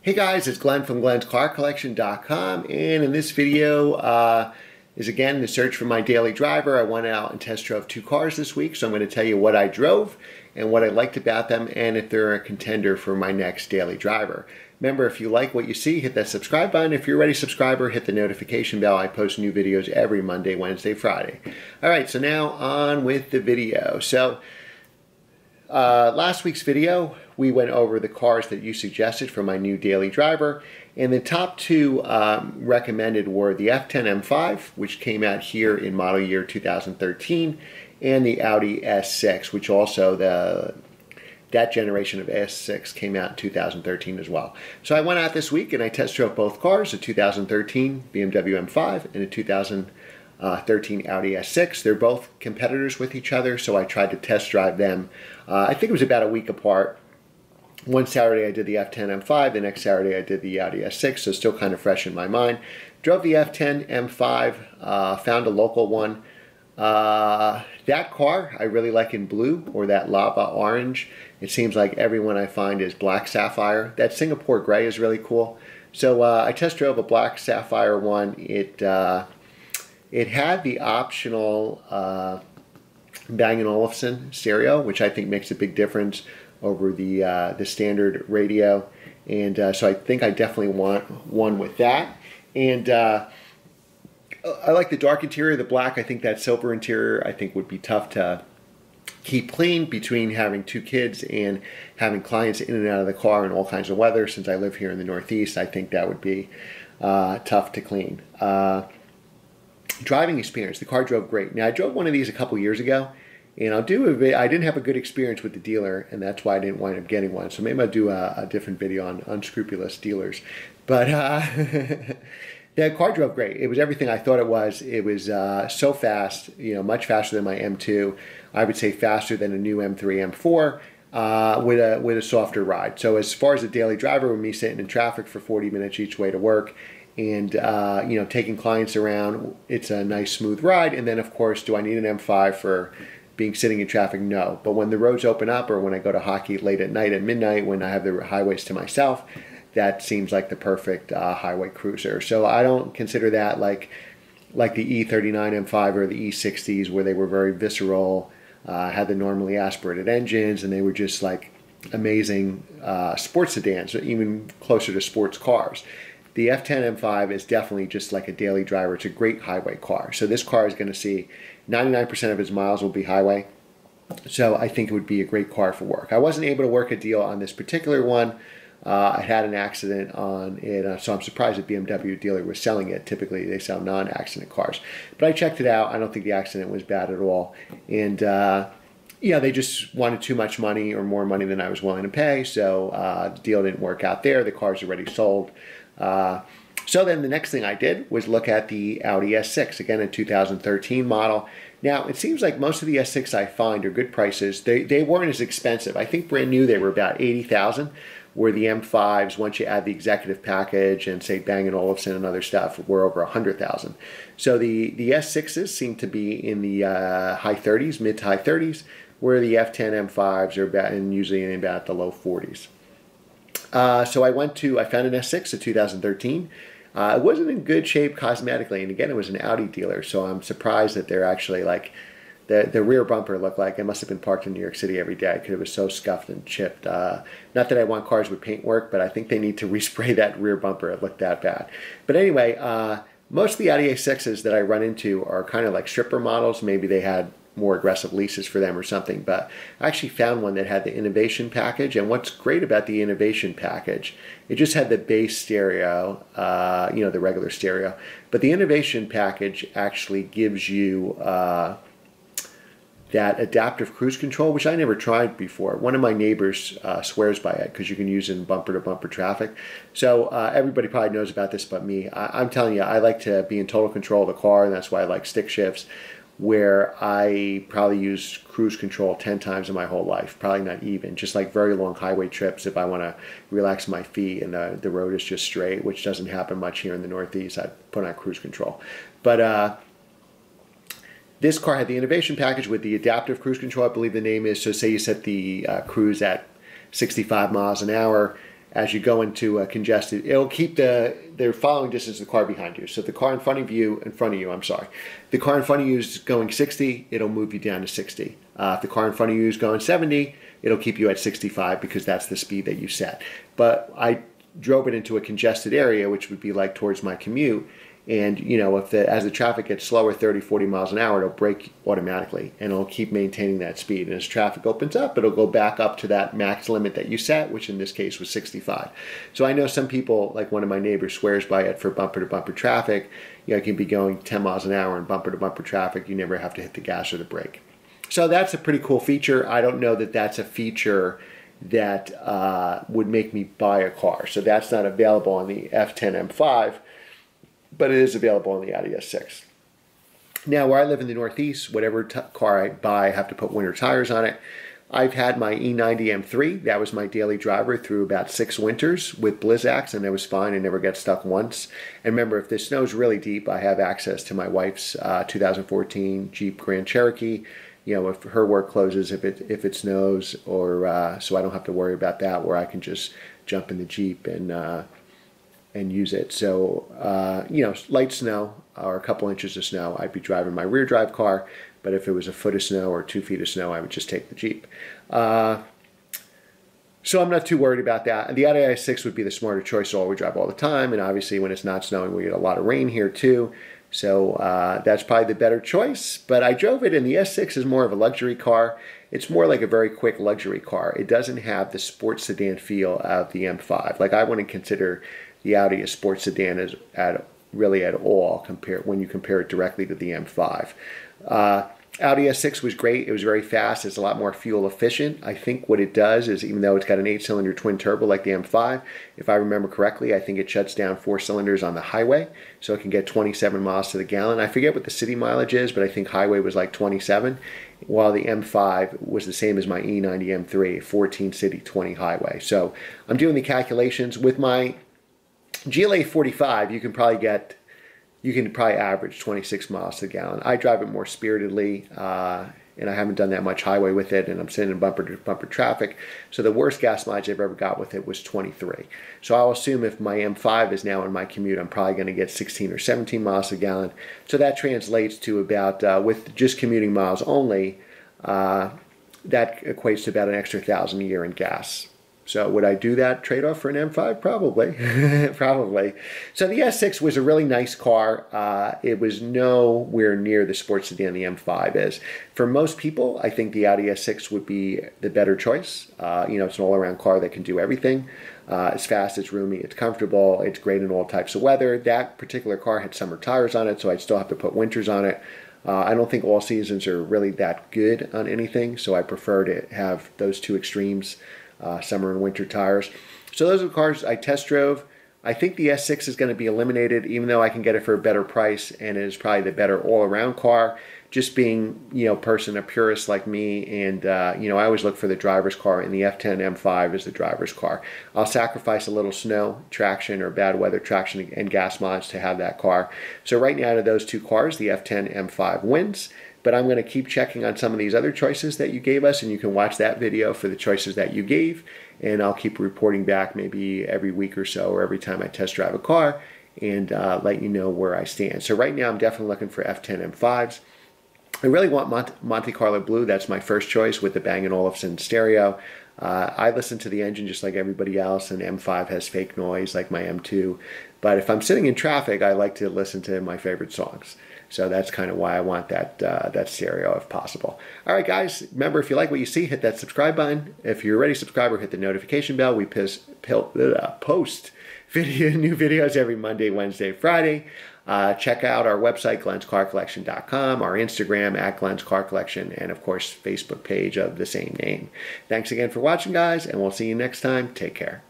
Hey guys, it's Glenn from glenscarcollection.com, and in this video is again the search for my daily driver. I went out and test drove two cars this week, so I'm going to tell you what I drove and what I liked about them and if they're a contender for my next daily driver. Remember, if you like what you see, hit that subscribe button. If you're already a subscriber, hit the notification bell. I post new videos every Monday, Wednesday, Friday. Alright, so now on with the video. So last week's video, we went over the cars that you suggested for my new daily driver, and the top two recommended were the F10 M5, which came out here in model year 2013, and the Audi S6, which also that generation of S6 came out in 2013 as well. So I went out this week and I test drove both cars, a 2013 BMW M5 and a 2013 Audi S6. They're both competitors with each other, so I tried to test drive them. I think it was about a week apart. One Saturday I did the F10 M5, the next Saturday I did the Audi S6, so still kind of fresh in my mind. Drove the F10 M5, found a local one. That car I really like in blue, or that lava orange. It seems like everyone I find is black sapphire. That Singapore gray is really cool. So I test drove a black sapphire one. It had the optional Bang & Olufsen stereo, which I think makes a big difference over the standard radio, and so I think I definitely want one with that. And I like the dark interior. The black, I think that silver interior I think would be tough to keep clean between having two kids and having clients in and out of the car in all kinds of weather. Since I live here in the Northeast, I think that would be tough to clean. Driving experience, the car drove great. Now I drove one of these a couple years ago, and I didn't have a good experience with the dealer, and that's why I didn't wind up getting one. So maybe I'll do a different video on unscrupulous dealers. But the car drove great. It was everything I thought it was. It was so fast, much faster than my M2. I would say faster than a new M3, M4, with a softer ride. So as far as a daily driver, with me sitting in traffic for 40 minutes each way to work, and taking clients around, it's a nice smooth ride. And then of course, do I need an M5 for being sitting in traffic? No. But when the roads open up, or when I go to hockey late at night, at midnight, when I have the highways to myself, that seems like the perfect highway cruiser. So I don't consider that like the E39 M5 or the E60s, where they were very visceral, had the normally aspirated engines, and they were just like amazing sports sedans, even closer to sports cars. The F10 M5 is definitely just like a daily driver. It's a great highway car. So this car is going to see 99% of its miles will be highway. So I think it would be a great car for work. I wasn't able to work a deal on this particular one. I had an accident on it, so I'm surprised the BMW dealer was selling it. Typically they sell non-accident cars. But I checked it out. I don't think the accident was bad at all. And they just wanted too much money, or more money than I was willing to pay. So the deal didn't work out there. The car's already sold. So then the next thing I did was look at the Audi S6, again a 2013 model. Now it seems like most of the S6 I find are good prices. They weren't as expensive. I think brand new they were about $80,000, where the M5s, once you add the executive package and say Bang & Olufsen and other stuff, were over $100,000. So the S6s seem to be in the high 30s, mid to high 30s, where the F10 M5s are usually in about the low 40s. So I found an S6, a 2013. It wasn't in good shape cosmetically, and again, it was an Audi dealer, so I'm surprised that they're actually like, the rear bumper looked like it must have been parked in New York City every day, because it was so scuffed and chipped. Not that I want cars with paint work, but I think they need to respray that rear bumper. It looked that bad. But anyway, most of the Audi A6s that I run into are kind of like stripper models. Maybe they had more aggressive leases for them or something, but I actually found one that had the innovation package. And what's great about the innovation package, it just had the base stereo, the regular stereo, but the innovation package actually gives you that adaptive cruise control, which I never tried before. One of my neighbors swears by it, because you can use it in bumper-to-bumper traffic. So everybody probably knows about this but me. I'm telling you, I like to be in total control of the car, and that's why I like stick shifts, where I probably use cruise control 10 times in my whole life. Probably not even. Just like very long highway trips, if I want to relax my feet and the road is just straight, which doesn't happen much here in the Northeast, I put on cruise control. But this car had the innovation package with the adaptive cruise control, I believe the name is. So say you set the cruise at 65 miles an hour, as you go into a congested, it'll keep the following distance of the car behind you. So if the car in front of you, the car in front of you is going 60, it'll move you down to 60. If the car in front of you is going 70, it'll keep you at 65 because that's the speed that you set. But I drove it into a congested area, which would be like towards my commute. And, as the traffic gets slower, 30, 40 miles an hour, it'll brake automatically and it'll keep maintaining that speed. And as traffic opens up, it'll go back up to that max limit that you set, which in this case was 65. So I know some people, like one of my neighbors, swears by it for bumper to bumper traffic. You can be going 10 miles an hour in bumper to bumper traffic. You never have to hit the gas or the brake. So that's a pretty cool feature. I don't know that that's a feature that would make me buy a car. So that's not available on the F10 M5. But it is available on the Audi S6. Now, where I live in the Northeast, whatever car I buy, I have to put winter tires on it. I've had my E90 M3. That was my daily driver through about 6 winters with Blizzaks, and it was fine. I never got stuck once. And remember, if the snow's really deep, I have access to my wife's 2014 Jeep Grand Cherokee. If her work closes, if it snows, or so I don't have to worry about that, where I can just jump in the Jeep and use it. So, light snow or a couple inches of snow, I'd be driving my rear drive car. But if it was a foot of snow or 2 feet of snow, I would just take the Jeep. So I'm not too worried about that. And the Audi S6 would be the smarter choice to all-wheel drive all the time. And obviously when it's not snowing, we get a lot of rain here too. So that's probably the better choice. But I drove it, and the S6 is more of a luxury car. It's more like a very quick luxury car. It doesn't have the sports sedan feel of the M5. Like, I wouldn't consider the Audi a sports sedan at all when you compare it directly to the M5. Audi S6 was great. It was very fast. It's a lot more fuel efficient. I think what it does is, even though it's got an 8-cylinder twin turbo like the M5, if I remember correctly, I think it shuts down 4 cylinders on the highway, so it can get 27 miles to the gallon. I forget what the city mileage is, but I think highway was like 27, while the M5 was the same as my E90 M3, 14 city, 20 highway. So I'm doing the calculations. With my GLA 45, you can probably average 26 miles to the gallon. I drive it more spiritedly, and I haven't done that much highway with it, and I'm sitting in bumper-to-bumper traffic. So the worst gas mileage I've ever got with it was 23. So I'll assume if my M5 is now in my commute, I'm probably going to get 16 or 17 miles a gallon. So that translates to about, with just commuting miles only, that equates to about an extra 1,000 a year in gas. So would I do that trade-off for an M5? Probably. Probably. So the S6 was a really nice car. It was nowhere near the sports sedan the M5 is. For most people, I think the Audi S6 would be the better choice. It's an all-around car that can do everything. It's fast, it's roomy, it's comfortable, it's great in all types of weather. That particular car had summer tires on it, so I'd still have to put winters on it. I don't think all seasons are really that good on anything, so I prefer to have those two extremes. Summer and winter tires. So those are the cars I test drove. I think the S6 is going to be eliminated, even though I can get it for a better price, and it is probably the better all-around car. Just being, a purist like me, and I always look for the driver's car, and the F10 M5 is the driver's car. I'll sacrifice a little snow traction or bad weather traction and gas mileage to have that car. So right now, out of those two cars, the F10 M5 wins. But I'm going to keep checking on some of these other choices that you gave us, and you can watch that video for the choices that you gave, and I'll keep reporting back maybe every week or so, or every time I test drive a car, and let you know where I stand. So right now I'm definitely looking for F10 M5s. I really want Monte Carlo Blue. That's my first choice with the Bang & Olufsen stereo. I listen to the engine just like everybody else, and M5 has fake noise like my M2. But if I'm sitting in traffic, I like to listen to my favorite songs. So that's kind of why I want that stereo if possible. All right, guys. Remember, if you like what you see, hit that subscribe button. If you're already a subscriber, hit the notification bell. We post new videos every Monday, Wednesday, Friday. Check out our website, glenscarcollection.com, our Instagram @glenscarcollection, and of course, Facebook page of the same name. Thanks again for watching, guys, and we'll see you next time. Take care.